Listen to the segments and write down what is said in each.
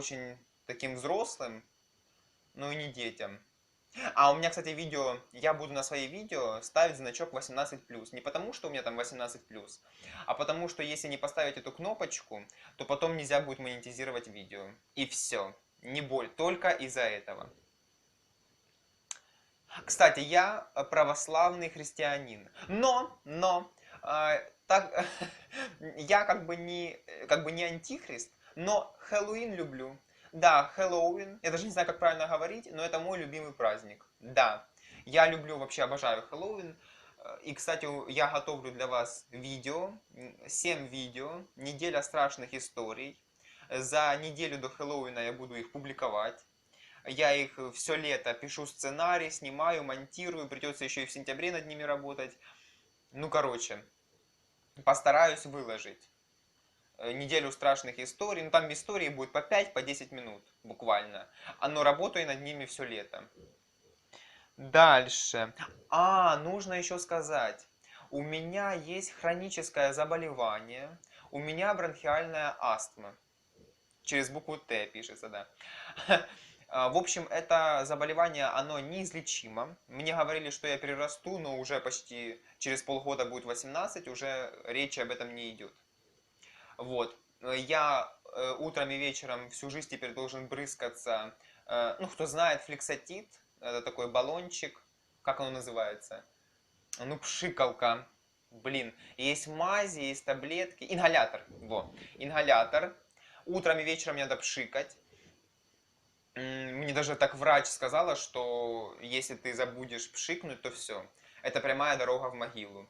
очень таким взрослым, но и не детям. А у меня, кстати, видео, я буду на свои видео ставить значок 18+. Не потому, что у меня там 18+, а потому, что если не поставить эту кнопочку, то потом нельзя будет монетизировать видео. И все. Не боль, только из-за этого. Кстати, я православный христианин. Так, я как бы не антихрист, но Хэллоуин люблю. Да, Хэллоуин, я даже не знаю, как правильно говорить, но это мой любимый праздник. Да, я люблю, вообще обожаю Хэллоуин. И, кстати, я готовлю для вас видео, 7 видео, неделя страшных историй. За неделю до Хэллоуина я буду их публиковать. Я их все лето пишу сценарий, снимаю, монтирую, придется еще и в сентябре над ними работать. Ну, короче, постараюсь выложить неделю страшных историй. Ну, там истории будет по 5, по 10 минут буквально. Но работаю над ними все лето. Дальше. Нужно еще сказать. У меня есть хроническое заболевание. У меня бронхиальная астма. Через букву Т пишется, да. В общем, это заболевание, оно неизлечимо. Мне говорили, что я перерасту, но уже почти через полгода будет 18, уже речи об этом не идет. Вот. Я утром и вечером всю жизнь теперь должен брызгаться, ну, кто знает, флексатит, это такой баллончик, как оно называется? Ну, пшикалка. Блин, есть мази, есть таблетки. Ингалятор. Во, ингалятор. Утром и вечером мне надо пшикать. Мне даже так врач сказала, что если ты забудешь пшикнуть, то все. Это прямая дорога в могилу.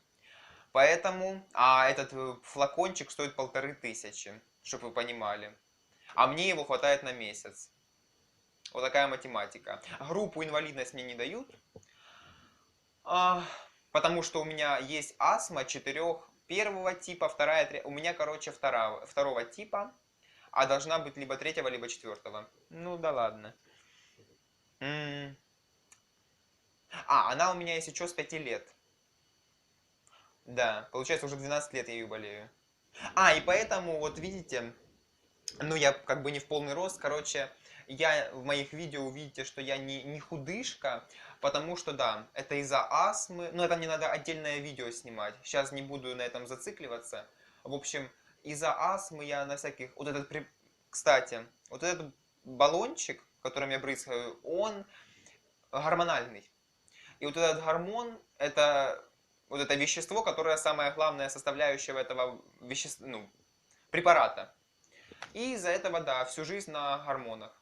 Поэтому, этот флакончик стоит 1500, чтобы вы понимали. А мне его хватает на месяц. Вот такая математика. Группу инвалидность мне не дают, а, потому что у меня есть астма первого типа, у меня, короче, второго типа, а должна быть либо третьего, либо четвертого. Ну да ладно. Она у меня, если что, с 5 лет. Да, получается, уже 12 лет я ее болею. И поэтому, вот видите, ну, я как бы не в полный рост, короче, я в моих видео увидите, что я не худышка, потому что, да, это из-за астмы, ну, это мне надо отдельное видео снимать, сейчас не буду на этом зацикливаться. В общем, из-за астмы я на всяких, кстати, вот этот баллончик, которым я брызгаю, он гормональный. И вот этот гормон, это вот это вещество, которое самая главная составляющая этого вещества, ну, препарата. И из-за этого, да, всю жизнь на гормонах.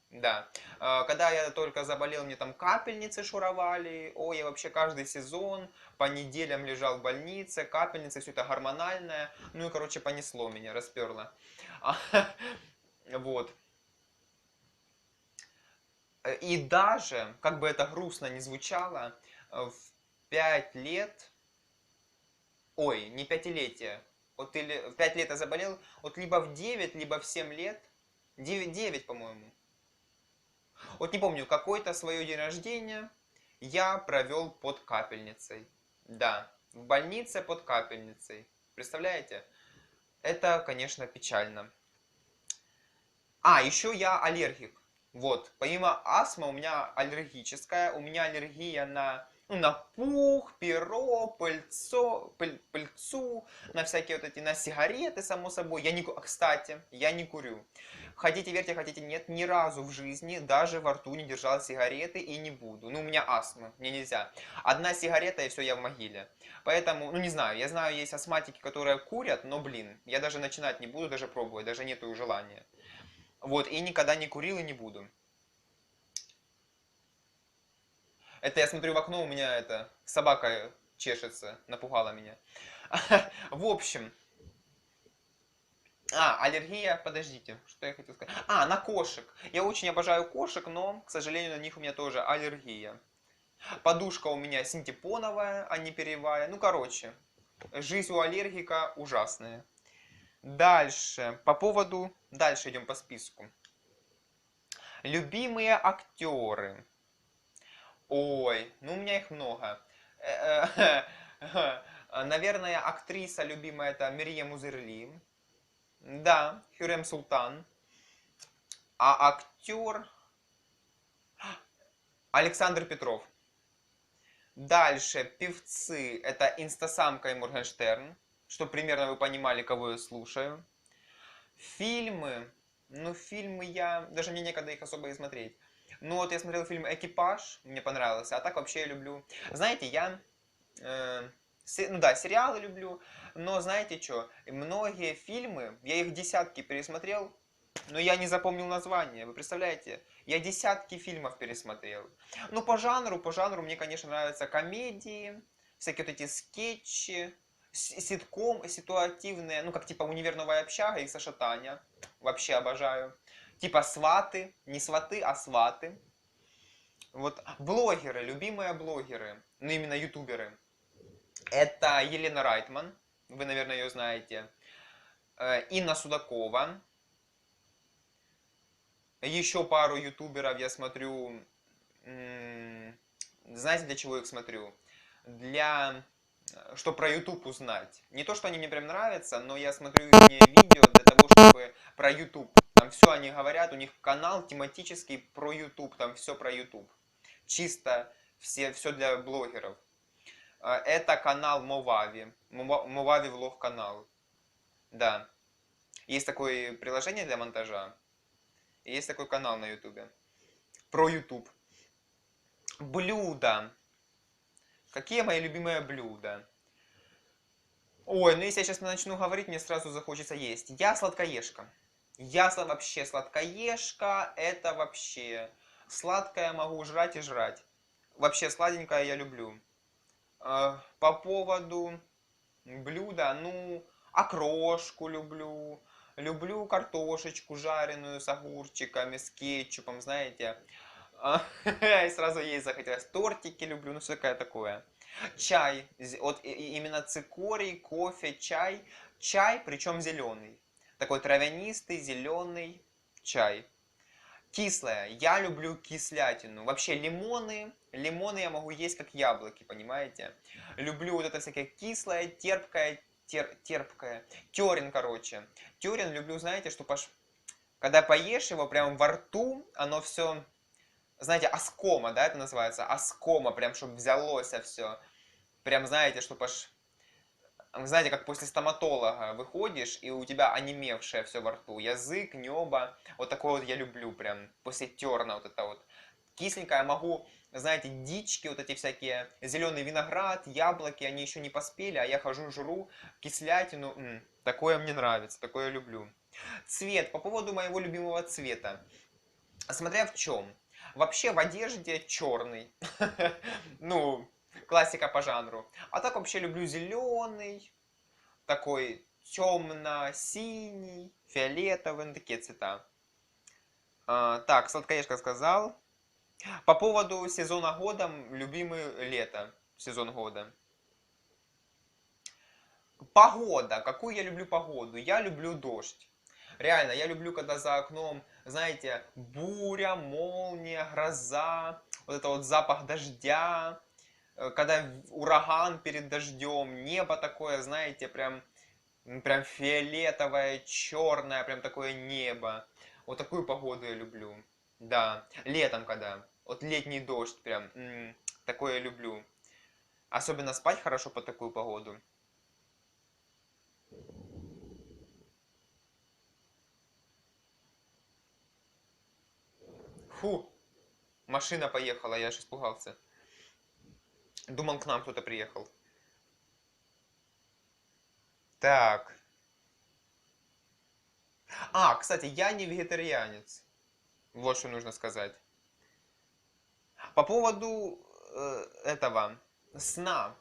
Да. Когда я только заболел, мне там капельницы шуровали. Ой, я вообще каждый сезон по неделям лежал в больнице, капельницы, все это гормональное. Ну и, короче, понесло меня, расперло. Вот. И даже, как бы это грустно не звучало, в 5 лет, ой, не пятилетие, вот или в 5 лет я заболел, вот либо в 9, либо в 7 лет, 9, по-моему. Вот не помню, какой-то свое день рождения я провел под капельницей. Да, в больнице под капельницей. Представляете? Это, конечно, печально. Еще я аллергик. Вот, помимо астмы у меня аллергическая, у меня аллергия на пух, перо, пыльцу, на всякие вот эти, на сигареты, само собой. Кстати, я не курю. Хотите верьте, хотите нет, ни разу в жизни даже во рту не держал сигареты и не буду. Ну, у меня астма, мне нельзя. Одна сигарета и все, я в могиле. Поэтому, ну не знаю, я знаю, есть астматики, которые курят, но, блин, я даже начинать не буду, даже пробовать, даже нету желания. Вот, и никогда не курил и не буду. Это я смотрю в окно, у меня собака чешется, напугала меня. В общем, аллергия, подождите, что я хотел сказать? На кошек. Я очень обожаю кошек, но, к сожалению, на них у меня тоже аллергия. Подушка у меня синтепоновая, а не перьевая. Ну, короче, жизнь у аллергика ужасная. Дальше, Дальше идем по списку. Любимые актеры. Ой, ну у меня их много. Наверное, актриса любимая это Мерьем Узерли. Да, Хюррем Султан. А актер Александр Петров. Дальше певцы это Инстасамка и Моргенштерн, что примерно вы понимали, кого я слушаю. Фильмы, ну фильмы я, даже мне некогда их особо и смотреть. Ну вот я смотрел фильм «Экипаж», мне понравился, а так вообще я люблю. Знаете, я, ну да, сериалы люблю, но знаете что, многие фильмы, я их десятки пересмотрел, но я не запомнил название, вы представляете? Я десятки фильмов пересмотрел. Ну, по жанру мне, конечно, нравятся комедии, всякие вот эти скетчи, ситком, ситуативные, ну, как типа «Универ Новая общага» и «Саша Таня». Вообще обожаю. Типа «Сваты», не «Сваты», а «Сваты». Вот блогеры, любимые блогеры, ну, именно ютуберы. Это Елена Райтман, вы, наверное, ее знаете. Инна Судакова. Еще пару ютуберов я смотрю. Знаете, для чего их смотрю? Для... Что про YouTube узнать. Не то, что они мне прям нравятся, но я смотрю их видео для того, чтобы про YouTube. Там все они говорят, у них канал тематический про YouTube, там все про YouTube. Чисто все для блогеров. Это канал Мовави. Мовави влог канал. Да. Есть такое приложение для монтажа. И есть такой канал на ютубе. Про YouTube. Блюда. Какие мои любимые блюда? Ой, ну если я сейчас начну говорить, мне сразу захочется есть. Я сладкоежка. Вообще сладкоежка. Это вообще... Сладкое могу жрать и жрать. Вообще сладенькое я люблю. По поводу блюда, ну, окрошку люблю. Люблю картошечку жареную с огурчиками, с кетчупом, знаете. И сразу есть захотелось. Тортики люблю, ну всякое такое. Чай. Вот именно цикорий, кофе, чай. Чай, причем зеленый. Такой травянистый, зеленый чай. Кислое. Я люблю кислятину. Вообще лимоны. Лимоны я могу есть как яблоки, понимаете? Люблю вот это всякое кислое, терпкое, терпкое. Терен, короче. Терен люблю, знаете, что когда поешь его прям во рту, оно все, знаете, аскома, да, это называется? Аскома, прям, чтобы взялось все. Прям, знаете, чтобы аж... Знаете, как после стоматолога выходишь, и у тебя онемевшее все во рту. Язык, небо. Вот такое вот я люблю прям. После терна вот это вот. Кисленькое я могу, знаете, дички, вот эти всякие, зеленый виноград, яблоки, они еще не поспели, а я хожу, жру кислятину. Такое мне нравится, такое я люблю. Цвет. По поводу моего любимого цвета. Смотря в чем. Вообще в одежде черный. Ну, классика по жанру. А так вообще люблю зеленый, такой темно-синий, фиолетовый, ну, такие цвета. Так, сладкоежка сказал. По поводу сезона года, любимый лето, сезон года. Погода. Какую я люблю погоду? Я люблю дождь. Реально, я люблю, когда за окном, знаете, буря, молния, гроза, вот это вот запах дождя, когда ураган перед дождем, небо такое, знаете, прям фиолетовое, черное, прям такое небо. Вот такую погоду я люблю. Да, летом когда, вот летний дождь прям, такое я люблю. Особенно спать хорошо под такую погоду. Фу, машина поехала, я аж испугался. Думал, к нам кто-то приехал. Так. Кстати, я не вегетарианец. Вот что нужно сказать. По поводу этого сна.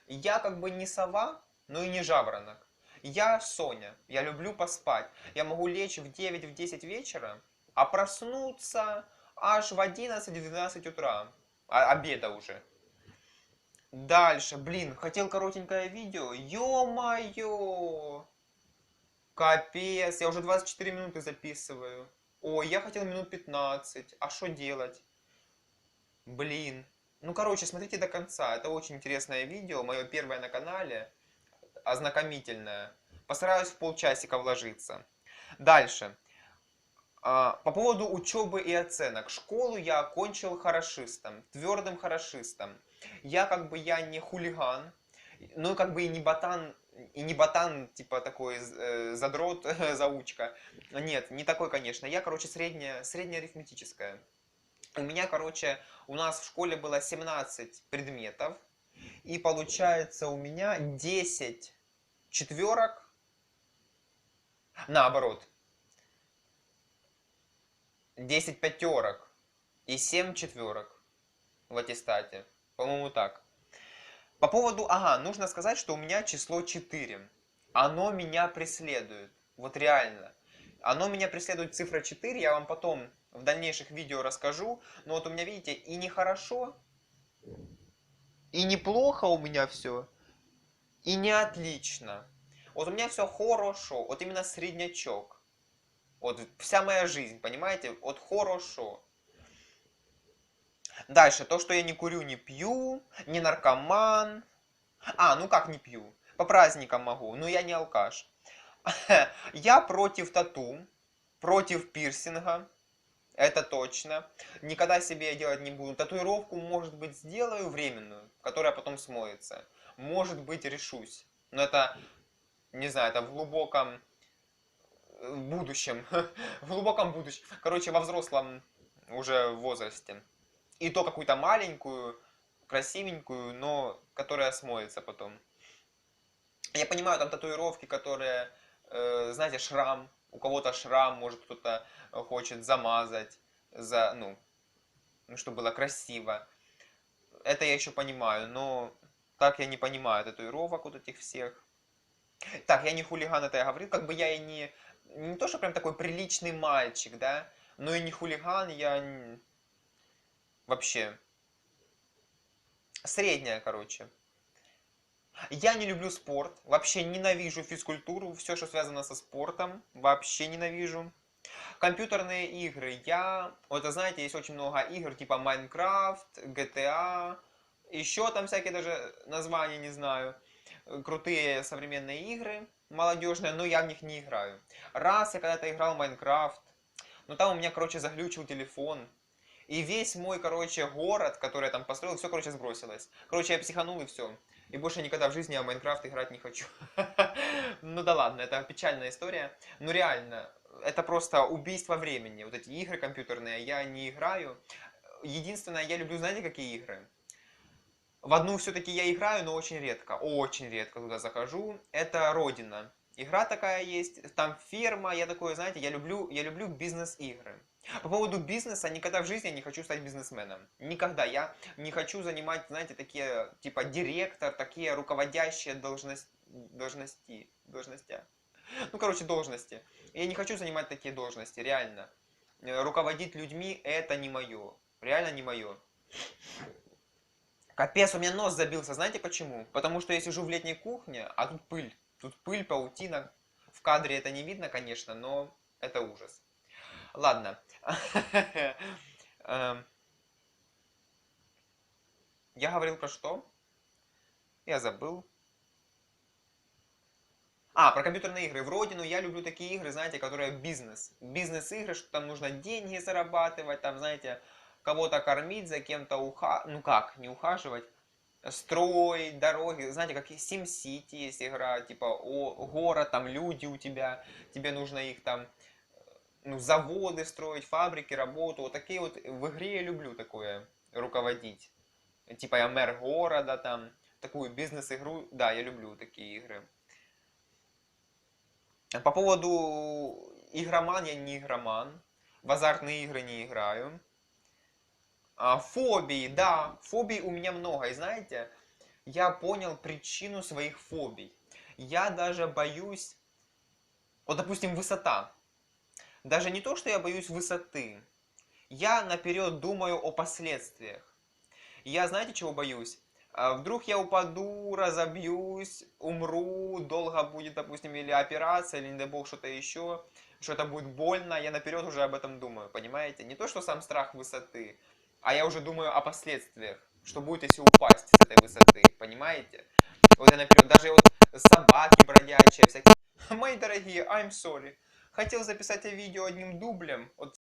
Я как бы не сова, но и не жаворонок. Я Соня. Я люблю поспать. Я могу лечь в 9, в 10 вечера, а проснуться аж в 11-12 утра. Обеда уже. Дальше, блин, хотел коротенькое видео. Ё-моё! Капец, я уже 24 минуты записываю. Ой, я хотел минут 15. А что делать? Блин. Ну, короче, смотрите до конца. Это очень интересное видео. Мое первое на канале. Ознакомительное. Постараюсь в полчасика вложиться. Дальше. По поводу учебы и оценок. Школу я окончил хорошистом, твердым хорошистом. Я не хулиган, ну как бы и не ботан, типа такой задрот, заучка. Нет, не такой, конечно. Я, короче, средняя арифметическая. У меня, короче, у нас в школе было 17 предметов, и получается у меня 10 четверок, наоборот, 10 пятерок и 7 четверок в аттестате. По-моему, так. По поводу, нужно сказать, что у меня число 4. Оно меня преследует. Вот реально. Оно меня преследует, цифра 4, я вам потом в дальнейших видео расскажу. Но вот у меня, видите, и нехорошо, и неплохо у меня все, и не отлично. Вот у меня все хорошо, вот именно среднячок. Вот вся моя жизнь, понимаете? Вот хорошо. Дальше, то, что я не курю, не пью, не наркоман. Ну как не пью? По праздникам могу, но я не алкаш. Я против тату, против пирсинга, это точно. Никогда себе я делать не буду. Татуировку, может быть, сделаю временную, которая потом смоется. Может быть, решусь. Но это, не знаю, это в глубоком будущем. В глубоком будущем. Короче, во взрослом уже возрасте. И то какую-то маленькую, красивенькую, но которая смоется потом. Я понимаю, там татуировки, которые, знаете, шрам. У кого-то шрам, может кто-то хочет замазать, чтобы было красиво. Это я еще понимаю, но так я не понимаю татуировок вот этих всех. Так, я не хулиган, это я говорил, как бы я и не то, что прям такой приличный мальчик, да, но и не хулиган, вообще средняя, короче. Я не люблю спорт, вообще ненавижу физкультуру, все, что связано со спортом, вообще ненавижу. Компьютерные игры, вот знаете, есть очень много игр, типа Майнкрафт, GTA, еще там всякие даже названия не знаю. Крутые современные игры, молодежные, но я в них не играю. Раз я когда-то играл в Майнкрафт, но там у меня, короче, заглючил телефон. И весь мой, короче, город, который я там построил, все, короче, сбросилось. Короче, я психанул и все. И больше никогда в жизни я в Майнкрафт играть не хочу. Ну да ладно, это печальная история. Но реально, это просто убийство времени. Вот эти игры компьютерные я не играю. Единственное, я люблю, знаете, какие игры? В одну все-таки я играю, но очень редко туда захожу. Это Родина. Игра такая есть, там ферма, я такое, знаете, я люблю бизнес-игры. По поводу бизнеса, никогда в жизни я не хочу стать бизнесменом. Никогда. Я не хочу занимать, знаете, такие, типа, директор, такие руководящие должности. Ну, короче, должности. Я не хочу занимать такие должности, реально. Руководить людьми это не мое. Реально не мое. Капец, у меня нос забился, знаете почему? Потому что я сижу в летней кухне, а тут пыль. Тут пыль, паутина. В кадре это не видно, конечно, но это ужас. Ладно. Я говорил про что? Я забыл. Про компьютерные игры. В Родину я люблю такие игры, знаете, которые бизнес. Бизнес-игры, что там нужно деньги зарабатывать, там, знаете, кого-то кормить, за кем-то не ухаживать, строить дороги. Знаете, как и SimCity есть игра, типа город, там люди у тебя, тебе нужно их там, заводы строить, фабрики, работу. Вот такие вот в игре я люблю такое руководить. Типа я мэр города там, такую бизнес-игру, да, я люблю такие игры. По поводу игроман, я не игроман. В азартные игры не играю. Фобии, да, фобий у меня много. И знаете, я понял причину своих фобий. Я даже боюсь, вот допустим, высота. Даже не то, что я боюсь высоты. Я наперед думаю о последствиях. Я, знаете, чего боюсь? Вдруг я упаду, разобьюсь, умру, долго будет, допустим, или операция, или, не дай бог, что-то еще, что это будет больно, я наперед уже об этом думаю, понимаете? Не то, что сам страх высоты, а я уже думаю о последствиях, что будет, если упасть с этой высоты, понимаете? Вот я наперед, даже вот собаки бродячие, всякие, мои дорогие, I'm sorry, Хотел записать видео одним дублем, вот